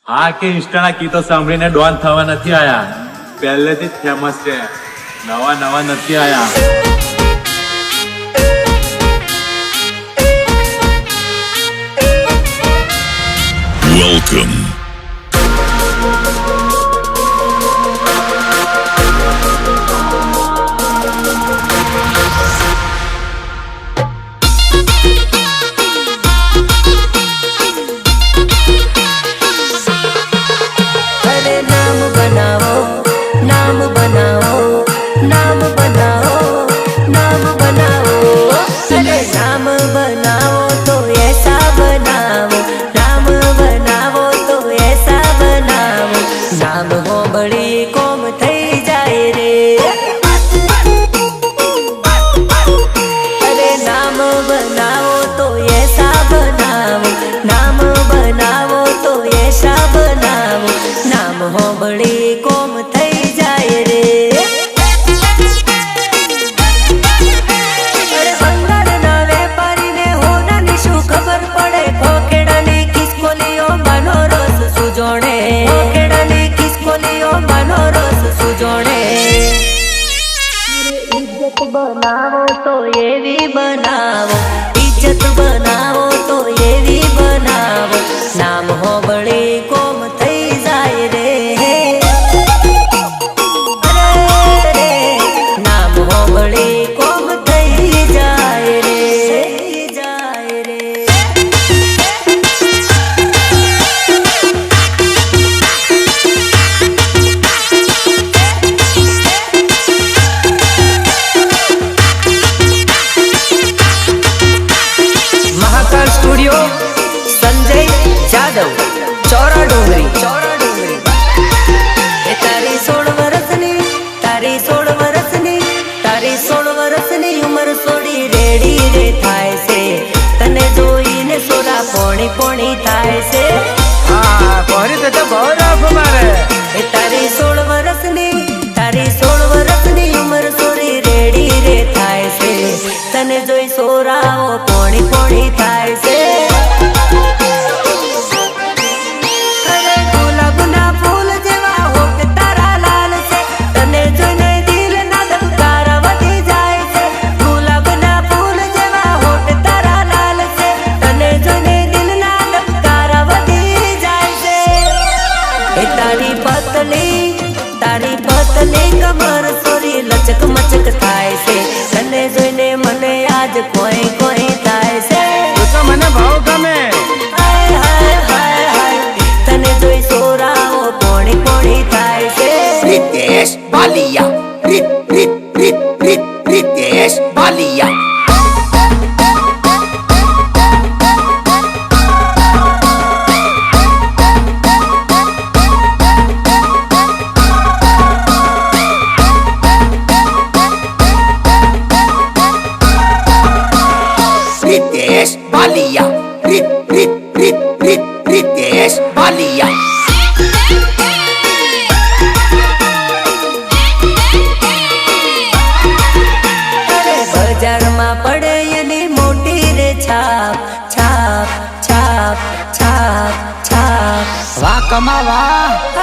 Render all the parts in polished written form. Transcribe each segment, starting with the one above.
હા કે ઇન્સ્ટાના ગીતો સાંભળીને ડોન થવા નથી આયા, પહેલેથી જ ફેમસ છે, નવા નવા નથી આયા. Welcome. बनावो तो ये भी बनावो, इज्जत बनावो तो ये भी बनावो, नाम हो बड़ी कोम थई जाए रे, अरे नाम हो बड़ी कोम थई जाए रे, जाए रे. स्टूडियो संजय जादव चौरा डोंगरी तारी 16 वर्षनी उमर सोड़ी रेडी रे थाय से, तने जोईने सोरा पोणी पोणी थाय से. हां कोरी तो गौरव मारे तारी 16 वर्षनी उमर सोड़ी रेडी रे थाय से, तने जोई सोराओ पोणी पोणी थाय से. तारी पतली कमर सोरी लचक मचक थाय से, तने जोईने मने आज कोई कोई थाय से. तो मने भाव गमे हाय हाय हाय हाय, तने जोई सोराओ पोणी पोणी थाय से. रितेश बालिया रितेश बालिया. रितेश बालिया रितेश बालिया. बजार में पड़े एनी मोटी रे छाप छाप छाप छाप छाप. वाह कमावा.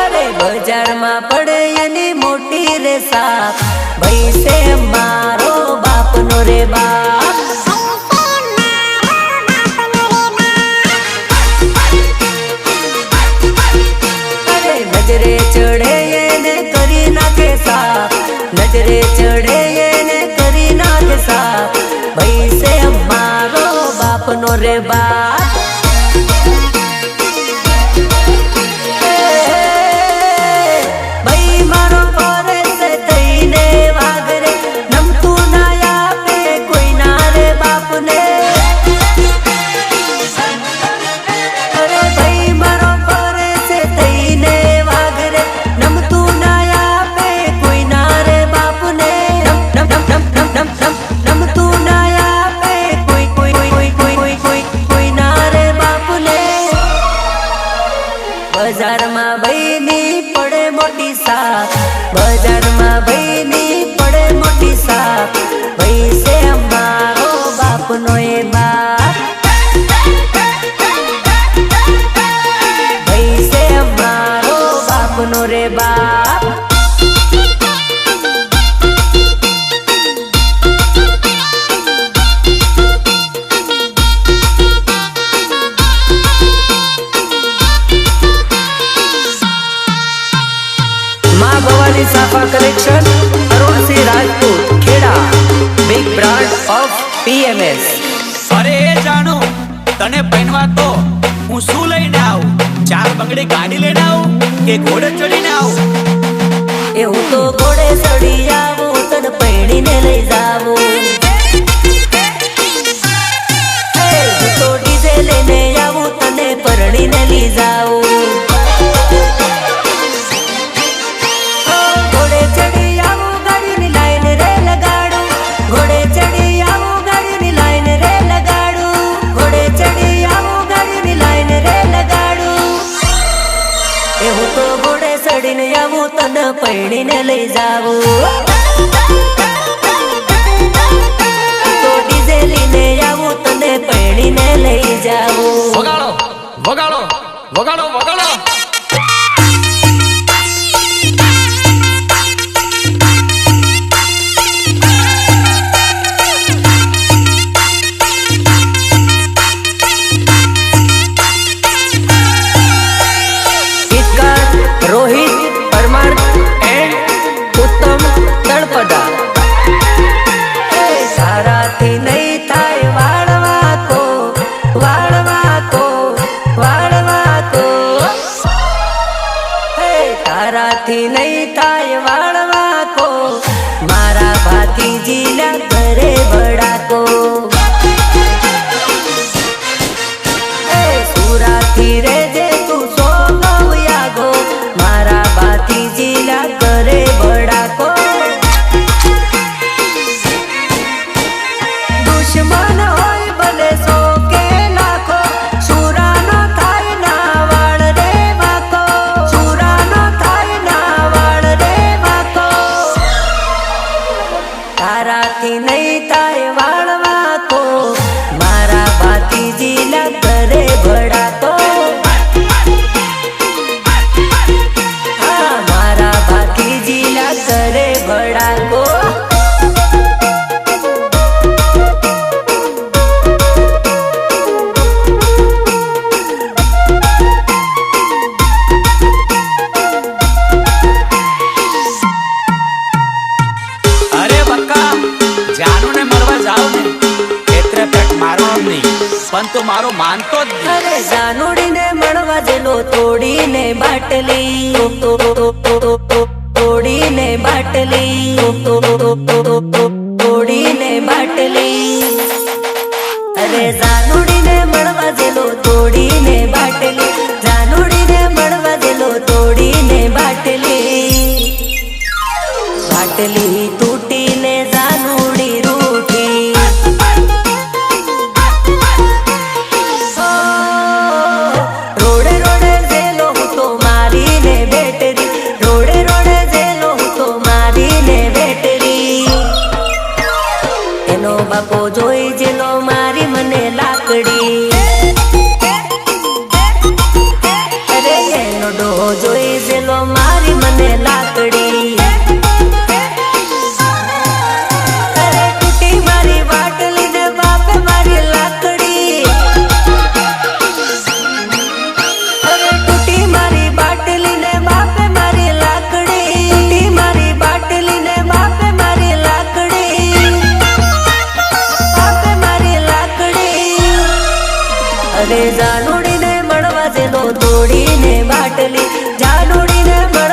अरे बजार में पड़े एनी मोटी रे साप, भाई से मारो बाप नो रे बाप. नजरे चढ़े ने करी ना के साथ, नजरे चढ़े ने करी ना के साथ, भाई से मारो बाप नो रे बाप. भाई मारो पोरे से तईने वागरे, नम तू ना या पे कोई ना रे बाप ने. अरे भाई मारो पोरे से तईने बजार में बईनी पड़े मोटी साथ, बजार में बईनी पड़े मोटी साथ, भाई से मारो बाप नो ये बाप, भाई से રે બાપ. માં ભવાની સાફા collection, Arunsinh Rajput, Kheda. Big brand of PMS. અરે એ જાણો તને પહેરવા તો હું શું લઈને આવું? 4 બંગડી ગાડી લઈને આવું કે ઘોડે ચડીને આવું? એ હું તો ઘોડે ચડી આવું, તને પૈણીને લઈ જાવું. હું તો ડીજે લઈને આવું, તને પરણીને લઈ જાવું. ઘોડે ચડી આવું, ગાડીની લાઈન રે લગાડું. ઘોડે ચડી આવું, ગાડીની લાઈન રે લગાડું. ઘોડે ચડી આવું, ગાડીની લાઈન રે લગાડું. એ હું તો ઘોડે ચડીને આવું, તને પૈણીને લઈ જાવું. તો ડીજે લઈને આવું, તને પૈણીને લઈ જાવું. વગાડો વગાડો વગાડો વગાડો. ગીતકાર રોહિત પરમાર એન્ડ ઉત્તમ તળપદા. સારાથી નહીં થાય વાળવા કો, વાળવા કો, વાળવા કો. તારાથી નહીં થાય વાળવા કો, મારા ભાતીજીના ઘરે બડાકો. સુરાથી રેજે તું સોનો યાગો, મારા ભાતીજીના ઘરે બડાકો. દુશ્મન હોય ભલે 100 કે લાખો, સુરાનો થાય ના વાળ રે વાકો. સુરાનો થાય ના વાળ રે વાકો. તારાથી નહીં થાય વાળ વાકો, મારા ભાતીજીના ઘરે ભડાકો. હા, મારા ભાતીજીના ઘરે ભડાકો. અરે બક્કા જાનુને મળવા જાવ ને એટલે પેટ મારવાનું નહીં, પણ તું મારો માનતો જ નહીં. અરે જાનુડીને મળવા જેલો, તોડીને બાટલી, તોડીને બાટલી, તોડીને બાટલી. અરે જાનુડીને મળવા જેલો, તોડીને બાટલી. જાનુડીને મળવા જેલો, તોડીને બાટલી. બાટલી તૂટીને જાનુડી રૂઠી. રોડે રોડે જેલો હું તો મારીને બેટરી. રોડે રોડે જેલો હું તો મારીને બેટરી. એનો બાપો જોઈ જેલો મારી મને લાકડી. અરે એનો ડોહો જોઈ જેલો મારી મને લાકડી. અરે તૂટી મારી બાટલી ને બાપે મારી લાકડી. અરે તૂટી મારી બાટલી ને બાપે મારી લાકડી. તૂટી મારી બાટલી ને બાપે મારી લાકડી. બાપે મારી લાકડી. અરે જાનુડીને મળવા જેલો, તોડીને બાટલી. જાનુડીને મળવા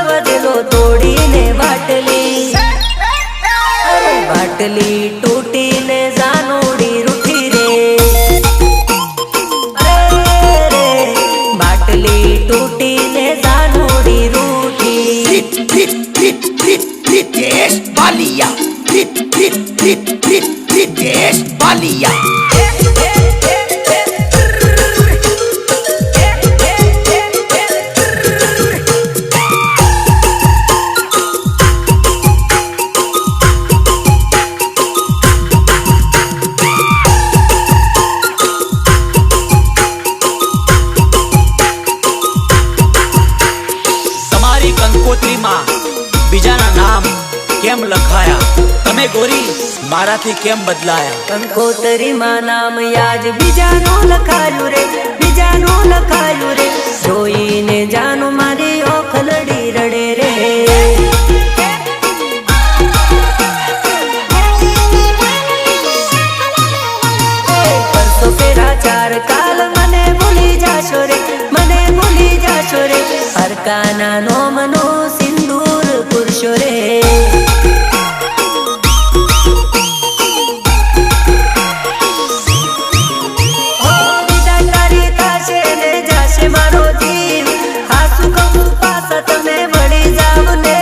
કંકોત્રીમાં બીજાના નામ કેમ લખાયા? તમે ગોરી મારાથી કેમ બદલાયા? કંકોતરીમાં નામ યાજ બીજાનું લખાયું રે, બીજાનું લખાયું રે. જોઈને જાનું મારી ઓખલડી રડે રે. પરસો ફેરા ચાર કાલ મને ભૂલી જાશો રે, મને ભૂલી જાશો રે. હરકાના નોમનો સિંદૂર પુરુષો રે. મારો જીવ હાસુ કહું પાછા તમે વળી જાવ ને.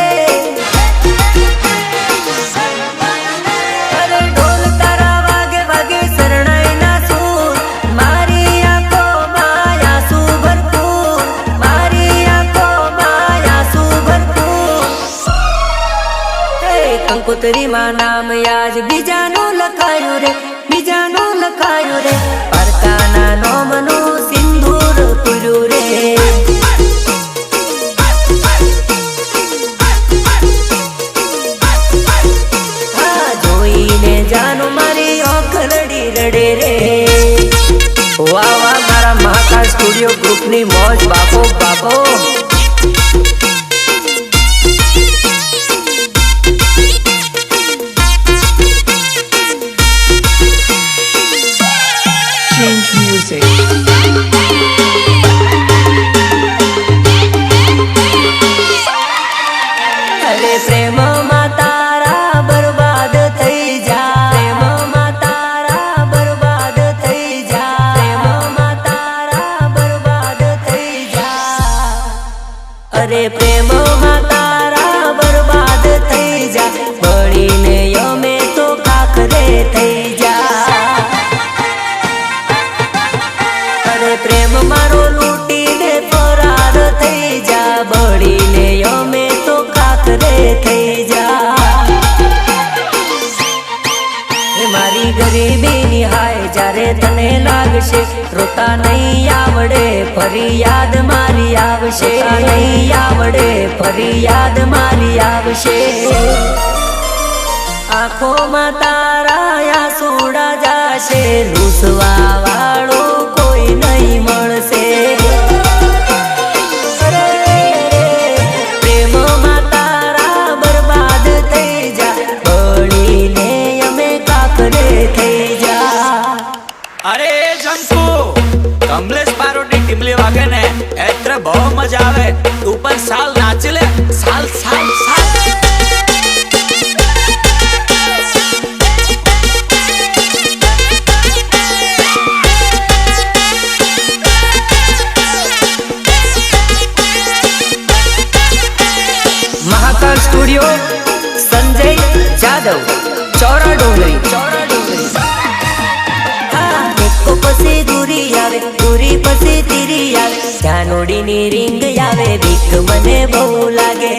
અરે ઢોલ તારા વાગે વાગે શરણાઈ ના સૂર. મારી આંખો માયા સુ ભરપૂર, મારી આંખો માયા સુ ભરપૂર. કંકોત્રીમાં નામ યાજ બીજાનું લખાયું રે, બીજાનું લખાયું રે. પરકાના નોમનું સિંદૂર પૂર્યું રે. હા જોઈને જાનું મારી ઓખલડી રડે રે. વાહ વાહ મારા મહાકાળ સ્ટુડિયો ગ્રુપની મોજ બાપો બાપો. Change music. અરે પ્રેમમાં તારા બરબાદ થઈ જા, પ્રેમમાં તારા બરબાદ થઈ જા, પ્રેમમાં તારા બરબાદ થઈ જા. અરે પ્રેમમાં તારા બરબાદ થઈ જા. બળીને યમે તો કાખરે થઈ જા. અરે પ્રેમ મારો લૂટીને ફરાર થઈ જા. બળીને યમે તો કાકરે થઈ જા. મારી ગરીબીની હાય જ્યારે તને લાગશે, રોતા નહીં આવડે ફરી યાદ મારી આવશે. નહીં આવડે ફરી યાદ મારી આવશે. આંખોમાં તારા આંસુડા જાશે. રૂસવા વાળો કોઈ નહીં મળશે. પ્રેમમાં તારા બરબાદ થઈ જા. બળીને અમે કાકરે થઈ જા. અરે જંતુ કમલેશ પારોટી ટીમલી વાગે ને એટલે બહુ મજા આવે. તું પણ સાલ નાચી લે, સાલ સાલ સાલ. મહાકાળ સ્ટુડિયો સંજય જાદવ, ચોરા ડુંગરી, ચોરા ડુંગરી. હા એકો પછી દૂરી આવે, દૂરી પછી તીરી આવે. જાનોડીની રીંગ આવે, બીક મને બહુ લાગે.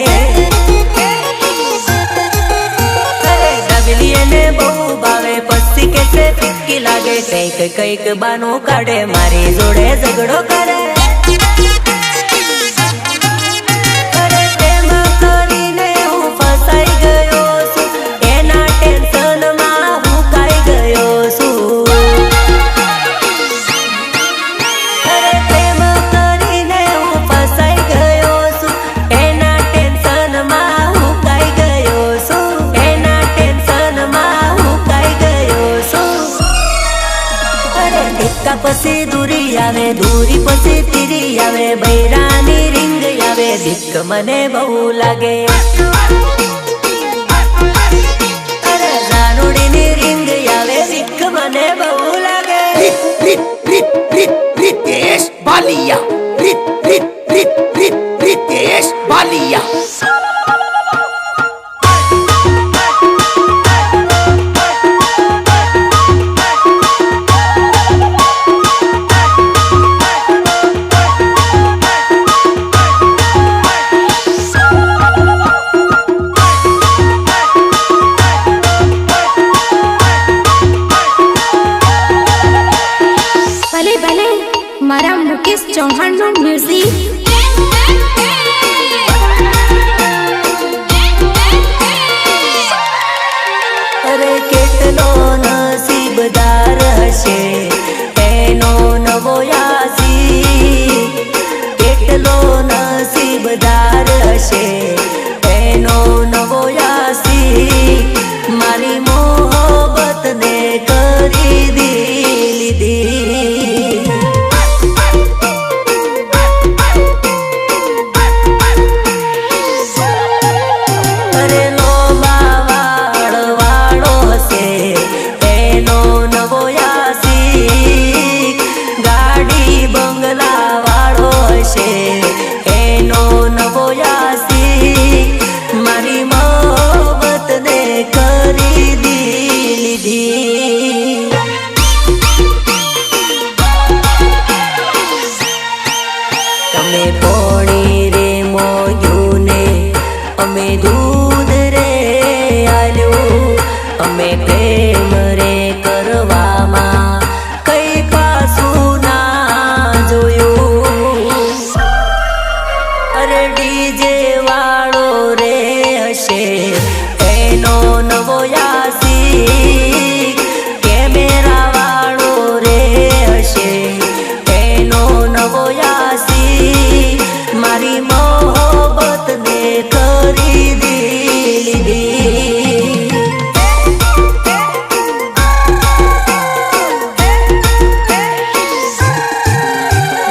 અરે ડબલી એને બહુ ભાવે, પછી કેસે ફિક્કી લાગે. કઈક કઈક બાનો કાઢે, મારી જોડે ઝઘડો કરે. પછી દૂરી આવે, દૂરી પછી તીરી આવે. બૈરાની રીંગ આવે, બીક મને બહુ લાગે. અરે જાનુડીની રીંગ આવે, બીક મને બહુ લાગે. Ritesh Balia. Ritesh Balia. ભલે ભલે મારા મુકેશ ચૌહાણનું મ્યુઝિક દૂધ રે આલ્યું અમે પ્રેમ રે કરવામાં કઈ પાછું ના જોયું અરે ડીજે વાળો રે હશે એનો નવો યાસી કેમેરા વાળો રે હશે એનો નવો યાસી મારી મોહબ્બત ને ખરીદી લીધી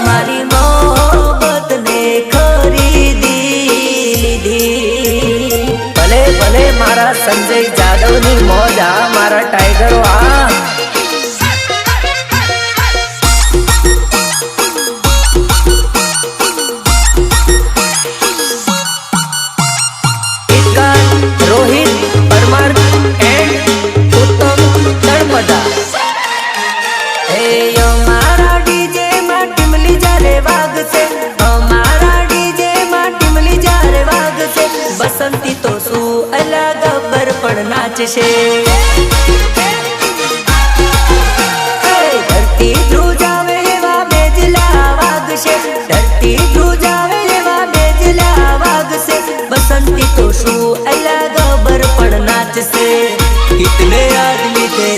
મારી મોહબ્બત ને ખરીદી લીધી ભલે ભલે મારા સંજય જાદવ ની મોજ આ મારા ટાઈગરો આ રોહિત પરમાર એન્ડ ઉત્તમ તળપદા હે અમારા ડીજે માં ટીમલી જારે વાગશે અમારા ડીજે માં ટીમલી જારે વાગશે બસંતી તો શું અલા ગબ્બર પણ નાચશે ધરતી ધ્રુજાવે એવા બેજલા વાગશે ધરતી ધ્રુજાવે એવા બેજલા વાગશે बसंती तो शू अलग बर पण नाचसे कितने आदमी थे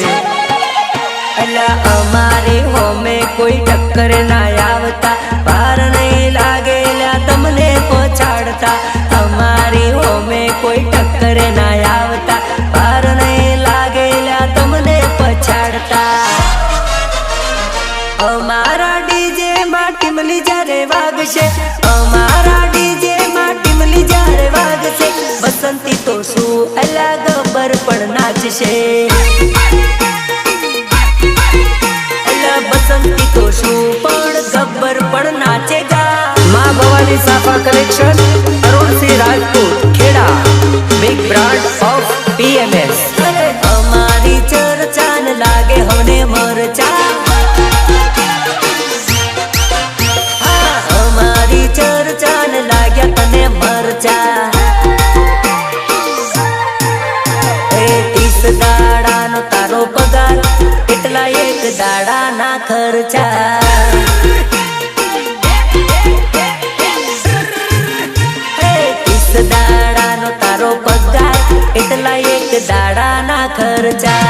अल्लाह हमारे हो में कोई टक्कर ना आवता पार नहीं लागेला तमने पछाड़ता हमारी हो में कोई टक्कर ना आवता पार नहीं लागेला तमने पछाड़ता हमारा डीजे માં ટીમલી જારે વાગશે અમારા ડીજે માં ટીમલી જારે વાગશે બસંતી તો શું અલા ગબ્બર પણ નાચશે અલા બસંતી તો શું પણ ગબ્બર પણ નાચેગા માં ભવાની સાફા collection Arun Singh Rajput Kheda big brand of PMS અમારી ચર્ચાન લાગે હોને મરચા ચર્ચાન લાગ્યા તને મરચા 30 દાડાનો તારો પગાર એટલા એક દાડાના ખર્ચા 30 દાડાનો તારો પગાર એટલા એક દાડાના ખર્ચા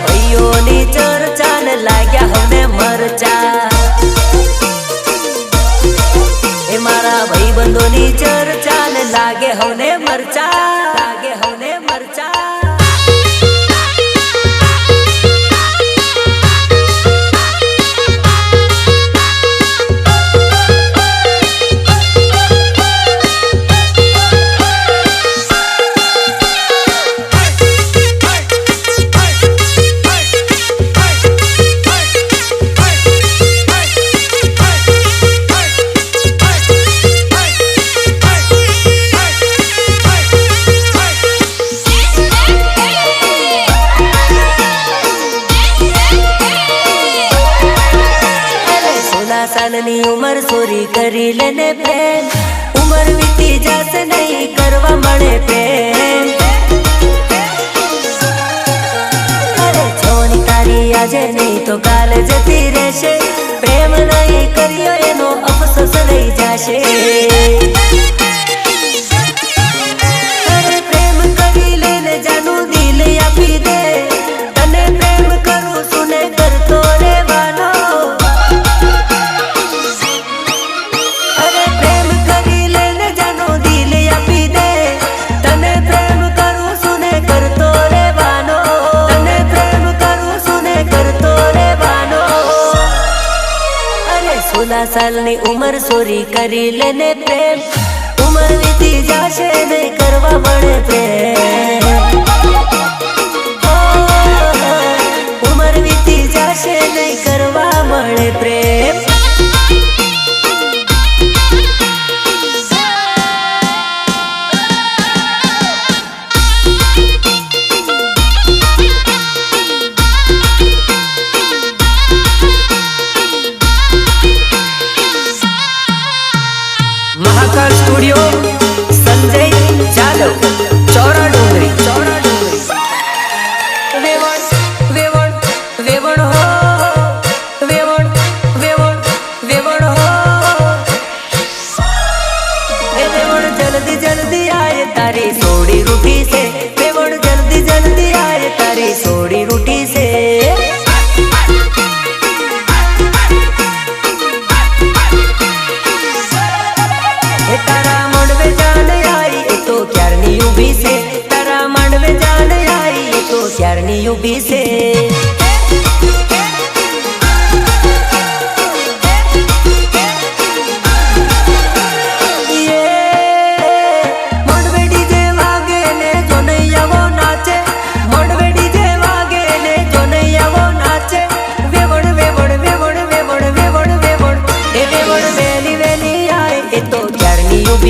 ભાઈઓની ચર્ચાન લાગ્યા હવે મરચા એ મારા ભાઈબંધોની ચર્ચાન લાગે હવે મરચા લાગે હવે મરચા સાલની ઉમર સોરી કરી લેને પ્રેમ ઉમર વીતી જશે નહીં કરવા મળે પ્રેમ અરે છોની તારી આજે નહીં તો કાલે જતી રહેશે પ્રેમ નહીં કર્યો એનો અફસોસ રહી જશે અરે પ્રેમ કરી લેને જાનું દિલ આપી દે તને પ્રેમ કરું સુને કરતો રહેવાનો સાલની ઉમર સોરી કરી લેને પ્રેમ ઉમર વીતી જશે નહીં કરવા મળે પ્રેમ ઉમર વીતી જશે નહીં કરવા મળે પ્રેમ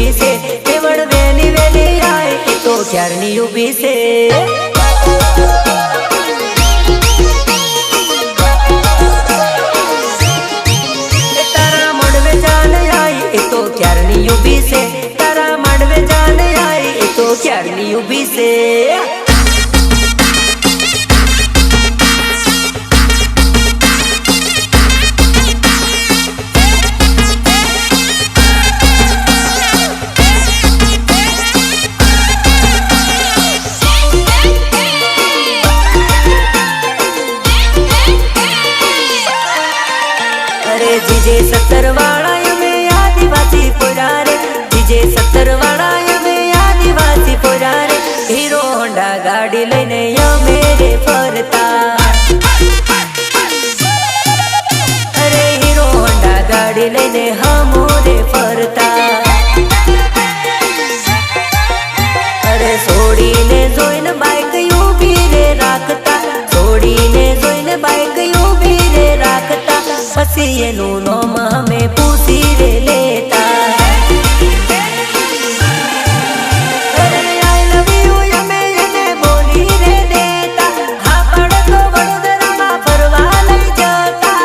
ઊભી છે કેવળ વેલી વેલી આય એ તો ક્યારની ઊભી છે તારા મળવે જાન આય એ તો ક્યારની ઊભી છે તારા મળવે જાન આય એ તો ક્યારની ઊભી છે जीजे 70 वाला यमे आदिवासी पोरा रे जीजे 70 वाला यमे आदिवासी पोरा रे हीरो होंडा गाड़ी लईने यमे रे फरता अरे हीरो होंडा गाड़ी लईने हमो रे फरता अरे छोड़ीने जोईने बाइक ऊभी रे રાખતા छोड़ीने जोईने बाइक ऊभी रे રાખતા પછી એનું નામ અમે પૂછી રે લેતા અરે આઈ લવ યુ અમે એને બોલી રે દેતા હા પડતો વડોદરામાં ફરવા લઈ જતા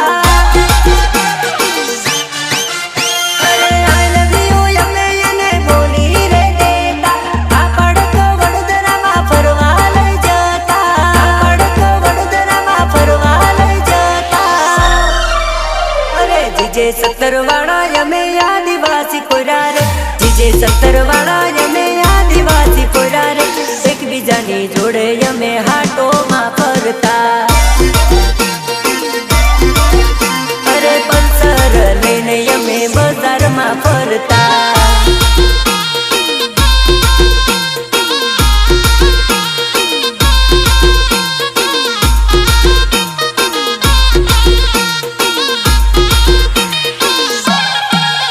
અરે આઈ લવ યુ અમે એને બોલી રે દેતા હા પડતો વડોદરામાં ફરવા લઈ જતા પડતો વડોદરામાં ફરવા લઈ જતા जीजे 70 वाला यमे आदिवासी पोरा रे जीजे 70 वाला यमे आदिवासी पोरा रे एक बीजानी जोड़े यमे हाटो में फरता अरे पल्सर लेने यमे बाजार में फरता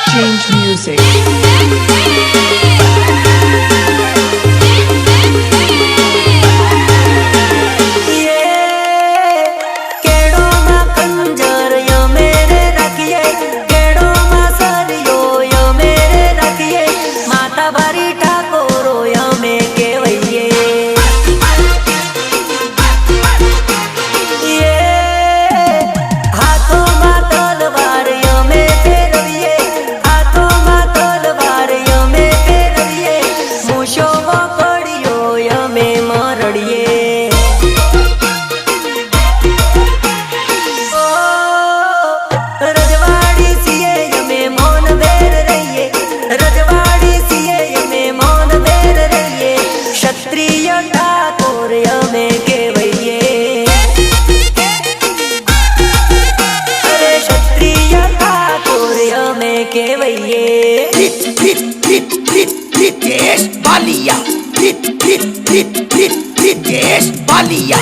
Change music. रितेश बालिया रितेश बालिया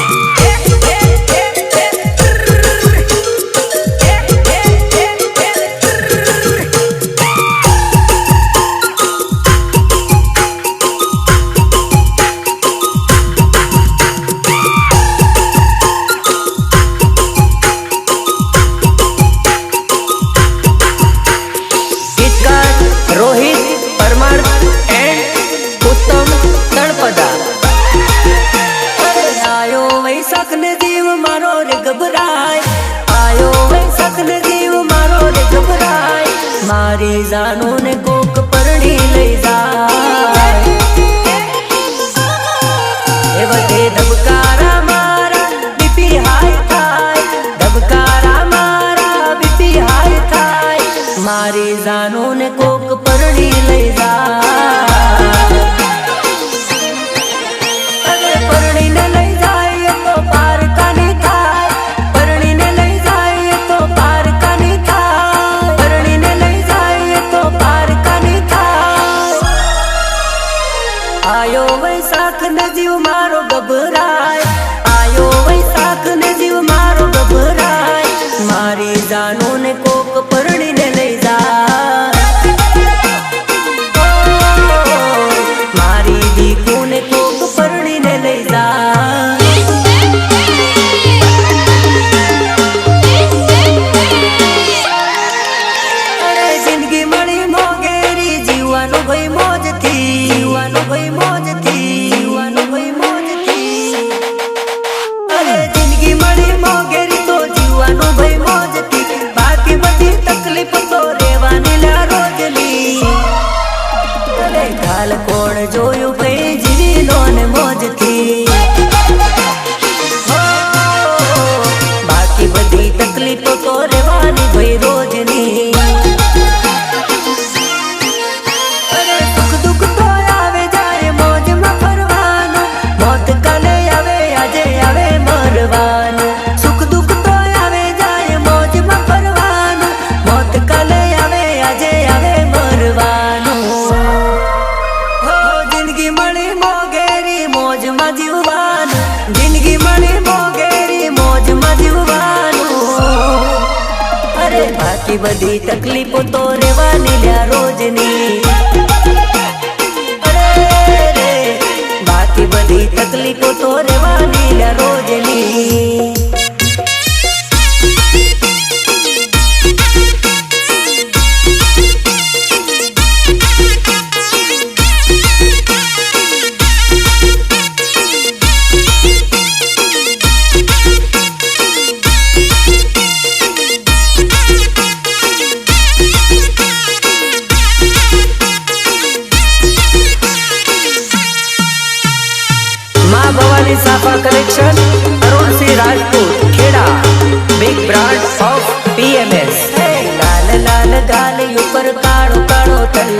मारी जानू ने कोक परणी लई जाय ए वटे धबकारा मारा बीपी हाय थाय धबकारा मारा बीपी हाय थाय मारी जानू ने कोक परणी लई जाय अरे परणी ने लई जाय तो पार कानी थाय परणी ने लई जाय तो पार कानी थाय परणी ने लई तो पार कानी थाय आयो वैसाख ने जीव मारो घबराय आयो वैसाख ने जीव मारो घबराय मारी जानू ने कोक परणी ने लई जाय मारी दीकू ने कोक परणी ने लई जाय अरे जिंदगी मणी मोगेरी जीवानो भई બાકી બધી તકલીફો તો રેવાની લ્યા રોજની. અરે રે બાકી બધી તકલીફો તો રેવાની લ્યા રોજની. ભવાની સાફા collection, Arunsinh Rajput, Kheda, big brand of PMS. લાલ લાલ ગાલ ઉપર કાળો કાળો તલ.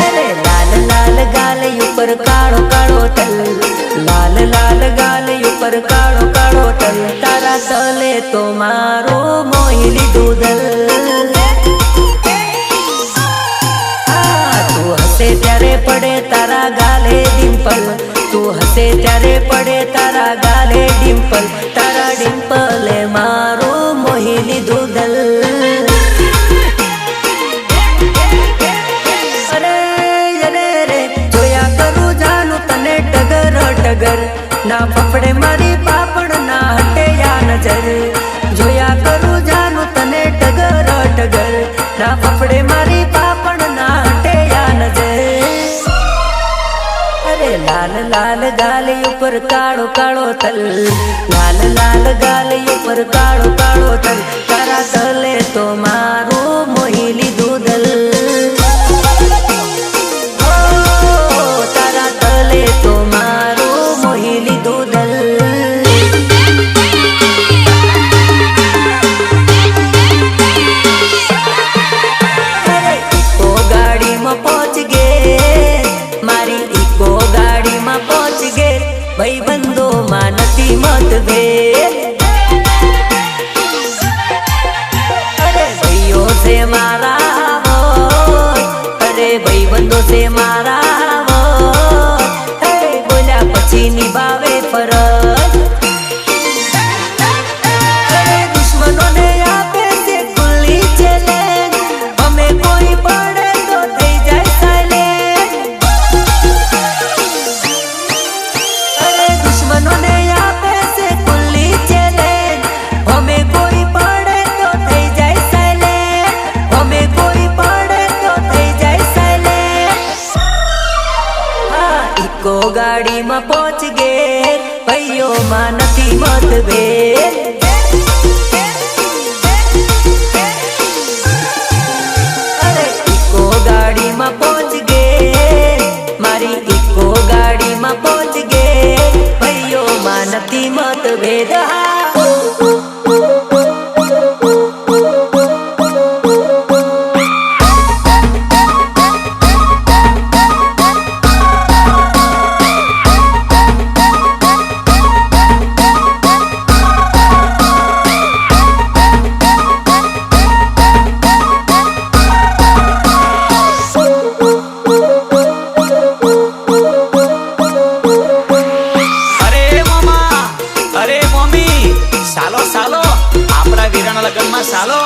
અરે લાલ લાલ ગાલ ઉપર કાળો કાળો તલ. લાલ લાલ ગાલ ઉપર કાળો કાળો તલ. તારા તલે તો મારો મોહી લીધું દલ. ત્યારે પડે તારા ગાલે ડિમ્પલ. તું હસે ત્યારે પડે તારા ગાલે ડિમ્પલ. તારા ડિમ્પલે મારું મોહી લીધું દલ. અરે અરે રે જોયા કરું જાનું તને ટગર ટગર. ના ફફડે મારી પાપડ ના હટે યા નજર. જોયા કરું જાનું તને ટગર ટગર. ના ફફડે મારી પાપડ ના હટે યા નજર. લાલ લાલ ગાલી ઉપર કાળો કાળો તલ. લાલ લાલ ગાલી ઉપર કાળો કાળો તલ. તારા તલે તો મારું મોહી લીધું દલ. તારા તલે તો મારું મોહી લીધું દલ. ઇકો ગાડીમાં પહોંચ ગે. મારી ઇકો ગાડીમાં પહોંચ ગે. ભાઈ બંધો માં નથી મતભેદ. અરે ભાઈઓ છે મારા. અરે ભાઈ બંધો છે મારા. બોલ્યા પછી નિભાવે ફરજ. અરે દુશ્મનોને આપે છે ખુલ્લી ચેલેન્જ. અમે કોઈ પડે તો થઈ જાય સાયલેન્ટ. અરે દુશ્મનોને આપે છે ખુલ્લી ચેલેન્જ. અમે કોઈ પડે તો થઈ જાય સાયલેન્ટ. અમે કોઈ પડે તો થઈ જાય સાયલેન્ટ. હા ઇકો ગાડીમાં પહોંચ ગે. ભાઈઓ માં નથી મતભેદ. અરે ઇકો ગાડીમાં પહોંચ ગે. મારી ઇકો ગાડીમાં પહોંચ ગે. ભાઈઓ માં નથી મતભેદ. સાલો.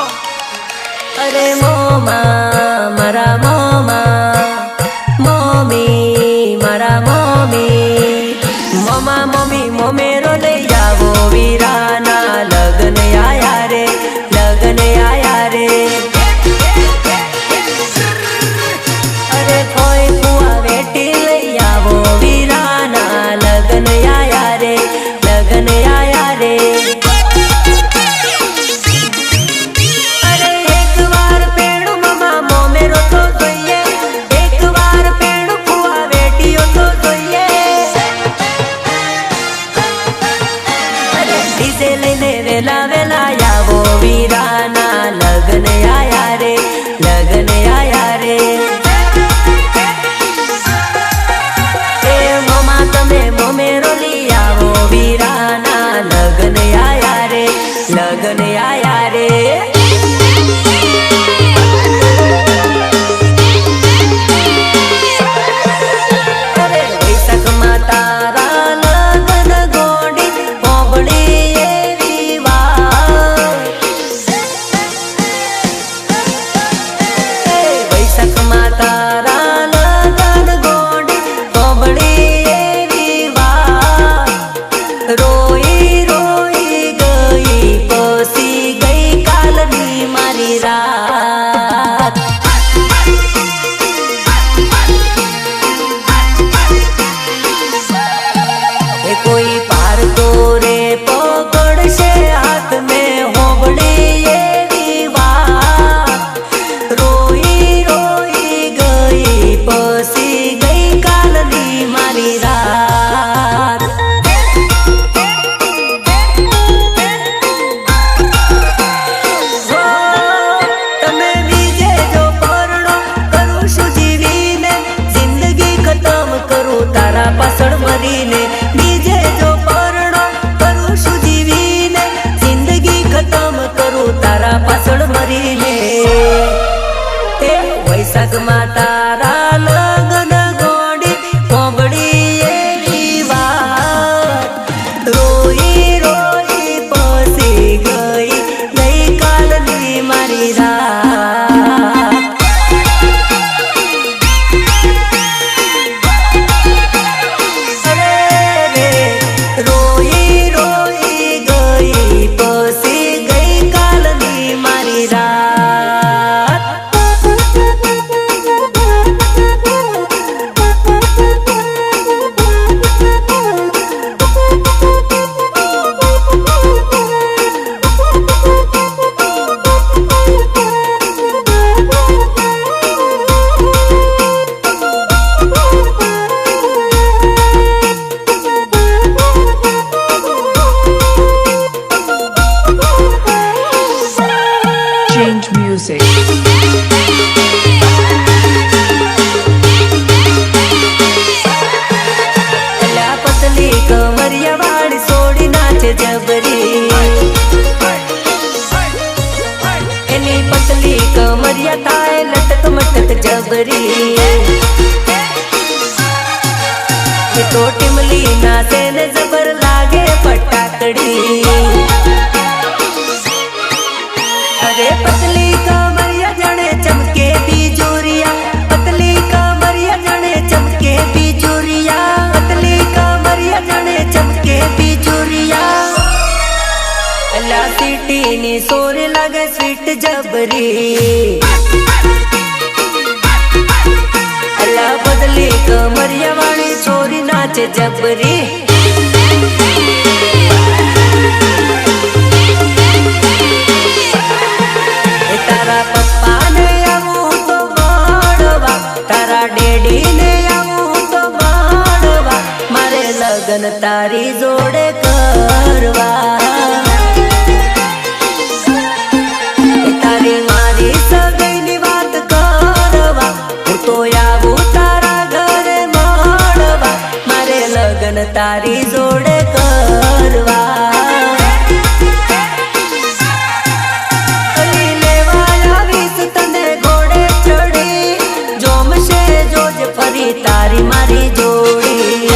અરે મોમા મારા મોમા. મોમી મારા મોમી. મોમા મોમી મોમેરો લઈ આવો. વીરાના લગન આયા રે. લગન આયા રે. અરે કોઈ ફુવા વેટી લઈ આવો. વીરાના લગન આયા રે. લગન આયા રે. વેલા વેલા આવો. વીરાના લગન આયા રે. લગન આયા રે. એ મોમા તમે મોમેરો લઈ આવો. વીરાના લગન આયા રે. લગન આયા રે. અરે વૈશાખમાં તારા લગન ગોડી પોગડી એવી વાત. Change music. અલા પતલી કમરિયા વાળી સોડી નાચે જબરી એની પતલી કમરિયા થાય લટક મટક જબરી એ તો ટીમલી નાચે ને જબર લાગે ફટાકડી अरे पतली कमरिया जने चमके बिजुरिया पतली कमरिया जने चमके बिजुरिया पतली कमरिया जने चमके बिजुरिया अल्लाह सिटी ની સોરે લાગે સ્વીટ જબરી અલ્લાહ પતલી કમરિયા વાળી છોરી નાચે જબરી તારા પપ્પા ને આવું તો મળવા તારા ડેડી ને આવું તો મળવા મારે લગન તારી જોડે કરવા તારી મારી સગાઈની વાત કરવા હું તો આવું તારા ઘરે મળવા મારે લગન તારી જોડે કરવા તારી મારી જોડી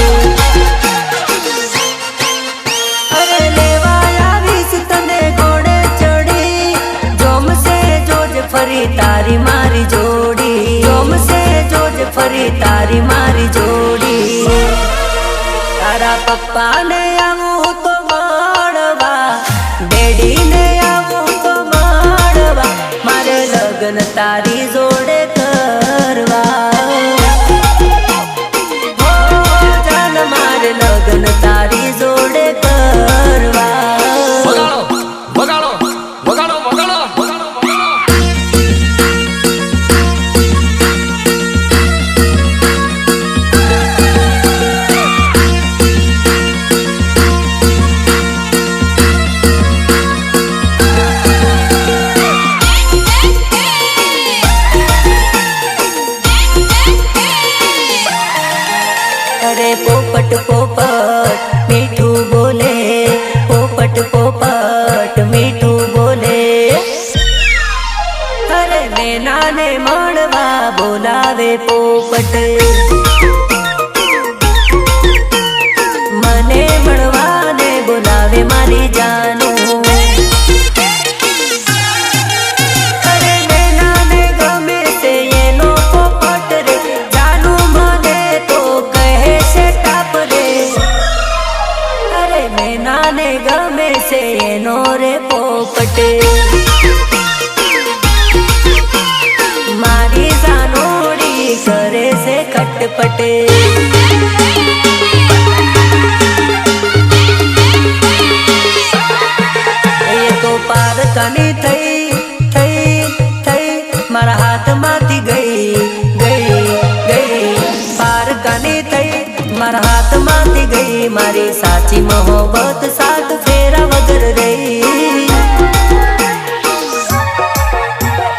અરે લેવા આવીશ તને ઘોડે ચડી જોમશે જોજ ફરી તારી મારી જોડી જોમશે જોજ ફરી તારી મારી જોડી તારા પપ્પા ને આવું તો મળવા ડેડી ને આવું તો મળવા મારે લગન તારી જોડે કરવા લગન તારી જોડે કરવા વગાડો વગાડો વગાડો વગાડો અરે પોપટ પોપટ મીઠું બોલે પોપટ પોપટ મીઠું બોલે અરે મેનાને મળવા બોલાવે પોપટ મને મળવાને બોલાવે મારી જાનું અરે મેનાને ગમે તે એનો પોપટ રે જાનું મને તો કહે છે ટાપ રે અરે મેનાને ગમે છે એનો રે પોપટ મારી જાનોડી કરે છે ખટપટ એ તો પારકાની થઈ થઈ થઈ મારા હાથમાંથી ગઈ ગઈ ગઈ પારકાની થઈ મારા હાથમાંથી ગઈ મારી સાચી મોહબ્બત સાથ ફેરા વગર રહી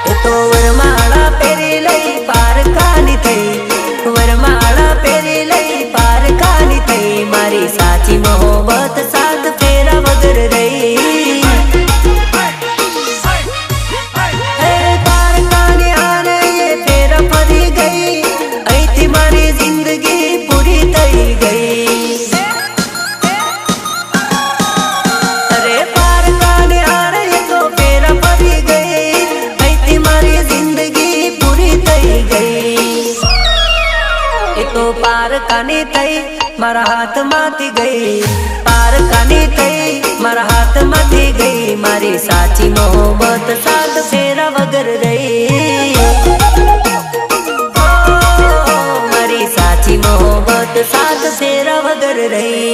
એ તો વરમાળા પહેરી લઈ પારકાની થઈ વરમાળા પહેરી લઈ પારકાની થઈ મારી સાચી મોહબ્બત સાથ ફેરા વગર રહી પારકાની આને એ ફેરા ફરી ગઈ અહીંથી મારી જિંદગી પૂરી થઈ ગઈ અરે પારકાની આને એ તો ફેરા ફરી ગઈ અહીંથી મારી જિંદગી પૂરી થઈ ગઈ એ તો પારકાની થઈ મારા હાથમાંથી ગઈ પારકાની થઈ મારા હાથમાંથી ગઈ મારી સાચી મોહબ્બત સાથ ફેરા વગર રહી મારી સાચી મોહબ્બત સાથ ફેરા વગર રહી